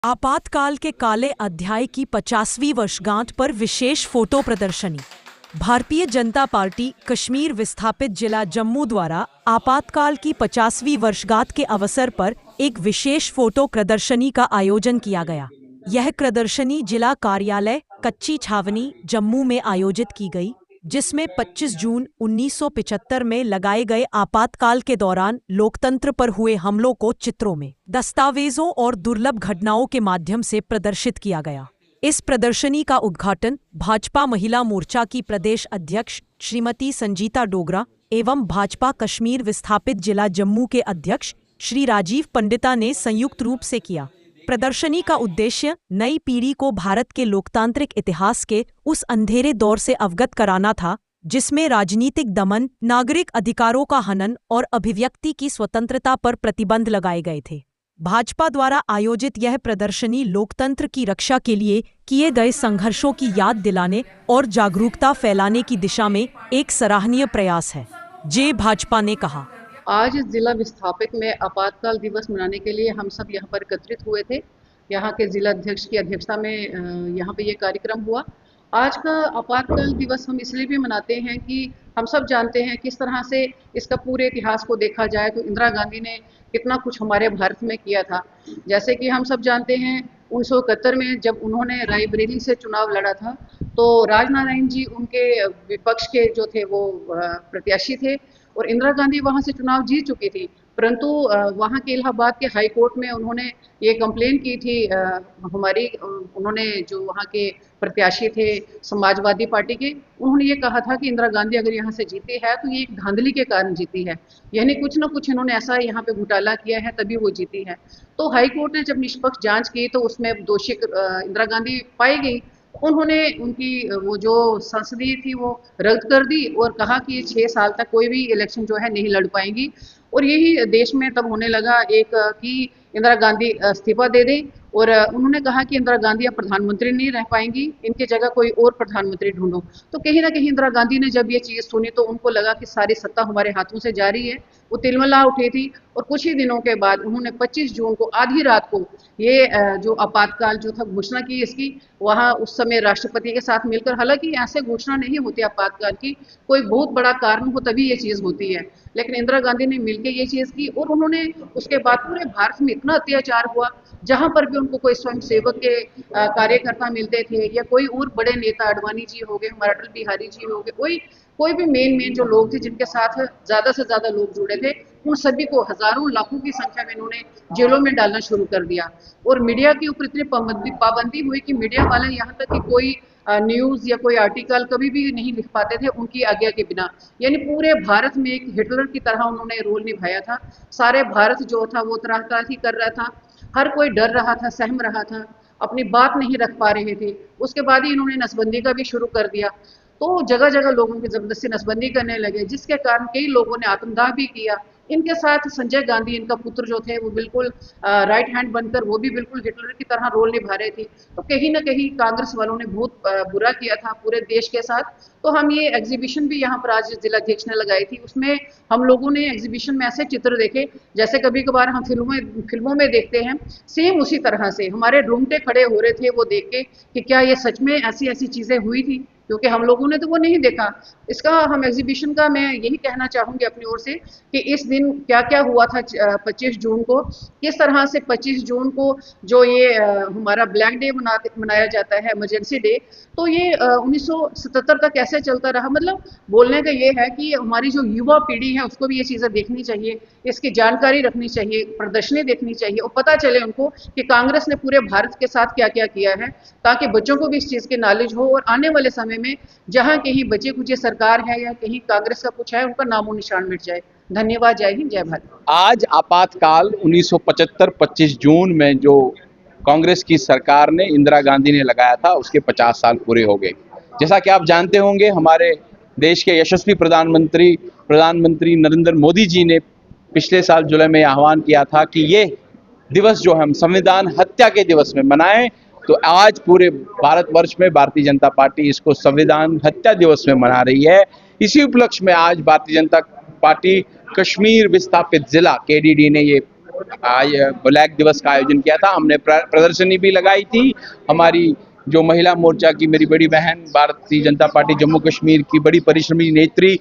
आपातकाल के काले अध्याय की 50वीं वर्षगांठ पर विशेष फोटो प्रदर्शनी। भारतीय जनता पार्टी कश्मीर विस्थापित जिला जम्मू द्वारा आपातकाल की 50वीं वर्षगांठ के अवसर पर एक विशेष फोटो प्रदर्शनी का आयोजन किया गया। यह प्रदर्शनी जिला कार्यालय कच्ची छावनी जम्मू में आयोजित की गई, जिसमें 25 जून 1975 में लगाए गए आपातकाल के दौरान लोकतंत्र पर हुए हमलों को चित्रों में, दस्तावेजों और दुर्लभ घटनाओं के माध्यम से प्रदर्शित किया गया। इस प्रदर्शनी का उद्घाटन भाजपा महिला मोर्चा की प्रदेश अध्यक्ष श्रीमती संजीता डोगरा एवं भाजपा कश्मीर विस्थापित जिला जम्मू के अध्यक्ष श्री राजीव पंडिता ने संयुक्त रूप से किया। प्रदर्शनी का उद्देश्य नई पीढ़ी को भारत के लोकतांत्रिक इतिहास के उस अंधेरे दौर से अवगत कराना था, जिसमें राजनीतिक दमन, नागरिक अधिकारों का हनन और अभिव्यक्ति की स्वतंत्रता पर प्रतिबंध लगाए गए थे। भाजपा द्वारा आयोजित यह प्रदर्शनी लोकतंत्र की रक्षा के लिए किए गए संघर्षों की याद दिलाने और जागरूकता फैलाने की दिशा में एक सराहनीय प्रयास है, जे भाजपा ने कहा। आज जिला विस्थापित में आपातकाल दिवस मनाने के लिए हम सब यहाँ पर एकत्रित हुए थे। यहाँ के जिला अध्यक्ष की अध्यक्षता में यहाँ पे ये कार्यक्रम हुआ। आज का आपातकाल दिवस हम इसलिए भी मनाते हैं कि हम सब जानते हैं किस तरह से इसका पूरे इतिहास को देखा जाए तो इंदिरा गांधी ने कितना कुछ हमारे भारत में किया था। जैसे कि हम सब जानते हैं 1971 में जब उन्होंने रायबरेली से चुनाव लड़ा था तो राजनारायण जी उनके विपक्ष के जो थे वो प्रत्याशी थे और इंदिरा गांधी वहां से चुनाव जीत चुकी थी, परंतु वहां के इलाहाबाद के हाई कोर्ट में उन्होंने ये कंप्लेन की थी उन्होंने जो वहां के प्रत्याशी थे समाजवादी पार्टी के, उन्होंने ये कहा था कि इंदिरा गांधी अगर यहाँ से जीती है तो ये एक धांधली के कारण जीती है, यानी कुछ ना कुछ इन्होंने ऐसा यहाँ पे घोटाला किया है तभी वो जीती है। तो हाई कोर्ट ने जब निष्पक्ष जांच की तो उसमें दोषी इंदिरा गांधी पाई गई। उन्होंने उनकी वो जो संसदीय थी वो रद्द कर दी और कहा कि ये 6 साल तक कोई भी इलेक्शन जो है नहीं लड़ पाएंगी। और यही देश में तब होने लगा एक कि इंदिरा गांधी इस्तीफा दे दें और उन्होंने कहा कि इंदिरा गांधी अब प्रधानमंत्री नहीं रह पाएंगी, इनकी जगह कोई और प्रधानमंत्री ढूंढो। तो कहीं ना कहीं इंदिरा गांधी ने जब ये चीज़ सुनी तो उनको लगा कि सारी सत्ता हमारे हाथों से जा रही है, वो तिलमिला उठी थी और कुछ ही दिनों के बाद उन्होंने 25 जून को आधी रात को ये जो आपातकाल जो था घोषणा की इसकी, वहाँ उस समय राष्ट्रपति के साथ मिलकर, हालांकि ऐसे घोषणा नहीं होती आपातकाल की, कोई बहुत बड़ा कारण हो तभी ये चीज़ होती है, लेकिन इंदिरा गांधी ने मिलकर ये चीज़ की और उन्होंने उसके बाद पूरे भारत में इतना अत्याचार हुआ, जहां पर भी उनको कोई स्वयं सेवक के कार्यकर्ता मिलते थे या कोई और बड़े नेता, अडवाणी जी हो गए, हमारे अटल बिहारी जी हो गए, कोई भी मेन जो लोग थे जिनके साथ ज़्यादा से ज़्यादा लोग जुड़े थे, उन सभी को हजारों लाखों की संख्या में इन्होंने जेलों में डालना शुरू कर दिया। और मीडिया के ऊपर इतनी पाबंदी हुई कि मीडिया वाले यहाँ तक कि कोई न्यूज़ या कोई आर्टिकल कभी भी नहीं लिख पाते थे उनकी आज्ञा के बिना, यानी पूरे भारत में एक हिटलर की तरह उन्होंने रोल निभाया था। सारे भारत जो था वो त्राहि कर रहा था, हर कोई डर रहा था, सहम रहा था, अपनी बात नहीं रख पा रहे थे। उसके बाद ही इन्होंने नसबंदी का भी शुरू कर दिया, तो जगह जगह लोगों की जबरदस्ती नसबंदी करने लगे, जिसके कारण कई लोगों ने आत्मदाह भी किया। इनके साथ संजय गांधी, इनका पुत्र जो थे वो बिल्कुल राइट हैंड बनकर वो भी बिल्कुल हिटलर की तरह रोल निभा रहे थे। तो कहीं ना कहीं कांग्रेस वालों ने बहुत बुरा किया था पूरे देश के साथ। तो हम ये एग्जीबिशन भी यहाँ पर आज जिलाध्यक्ष ने लगाई थी, उसमें हम लोगों ने एग्जीबिशन में ऐसे चित्र देखे जैसे कभी कभार हम फिल्मों में देखते हैं, सेम उसी तरह से हमारे रोंगटे खड़े हो रहे थे वो देख के कि क्या ये सच में ऐसी ऐसी चीज़ें हुई थी, क्योंकि हम लोगों ने तो वो नहीं देखा। इसका हम एग्जीबिशन का मैं यही कहना चाहूँगी अपनी ओर से कि इस दिन क्या क्या हुआ था 25 जून को, किस तरह से 25 जून को जो ये हमारा ब्लैक डे मनाया जाता है, इमरजेंसी डे, तो ये 1977 तक कैसे चलता रहा। मतलब बोलने का ये है कि हमारी जो युवा पीढ़ी है उसको भी ये चीज़ें देखनी चाहिए, इसकी जानकारी रखनी चाहिए, प्रदर्शनी देखनी चाहिए और पता चले उनको कि कांग्रेस ने पूरे भारत के साथ क्या क्या किया है, ताकि बच्चों को भी इस चीज़ की नॉलेज हो और आने वाले समय में जहां कहीं बचे कुछ सरकार है या कहीं कांग्रेस का कुछ है उनका नामो निशान मिट जाए। धन्यवाद। जय हिंद, जय भारत। आज आपातकाल 1975 25 जून में जो कांग्रेस की सरकार ने, इंदिरा गांधी ने लगाया था, उसके 50 साल पूरे हो गए। जैसा कि आप जानते होंगे, हमारे देश के यशस्वी प्रधानमंत्री नरेंद्र मोदी जी ने पिछले साल जुलाई में आह्वान किया था कि ये दिवस जो हम संविधान हत्या के दिवस में मनाएं, तो आज पूरे भारतवर्ष में भारतीय जनता पार्टी इसको संविधान हत्या दिवस में मना रही है। इसी उपलक्ष्य में आज भारतीय जनता पार्टी कश्मीर विस्थापित जिला KDD ने ये ब्लैक दिवस का आयोजन किया था। हमने प्रदर्शनी भी लगाई थी। हमारी जो महिला मोर्चा की मेरी बड़ी बहन, भारतीय जनता पार्टी जम्मू कश्मीर की बड़ी परिश्रमी नेत्री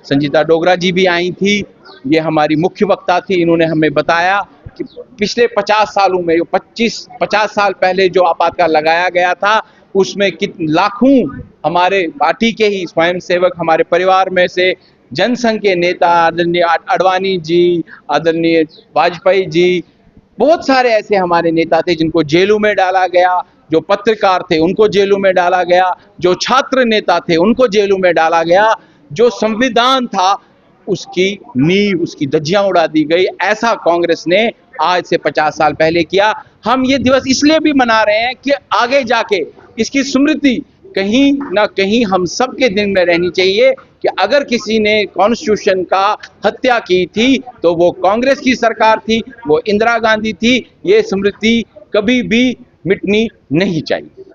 संजीता डोगरा जी भी आई थी। ये हमारी मुख्य वक्ता थी। इन्होंने हमें बताया कि पिछले 50 सालों में, जो 50 साल पहले जो आपातकाल लगाया गया था, उसमें लाखों हमारे पार्टी के ही स्वयंसेवक, हमारे परिवार में से जनसंघ के नेता आदरणीय आडवाणी जी, आदरणीय वाजपेयी जी, बहुत सारे ऐसे हमारे नेता थे जिनको जेलों में डाला गया, जो पत्रकार थे उनको जेलों में डाला गया, जो छात्र नेता थे उनको जेलों में डाला गया, जो संविधान था उसकी नींव, उसकी धज्जियां उड़ा दी गई। ऐसा कांग्रेस ने आज से 50 साल पहले किया। हम ये दिवस इसलिए भी मना रहे हैं कि आगे जाके इसकी स्मृति कहीं ना कहीं हम सबके दिल में रहनी चाहिए कि अगर किसी ने कॉन्स्टिट्यूशन का हत्या की थी तो वो कांग्रेस की सरकार थी, वो इंदिरा गांधी थी। ये स्मृति कभी भी मिटनी नहीं चाहिए।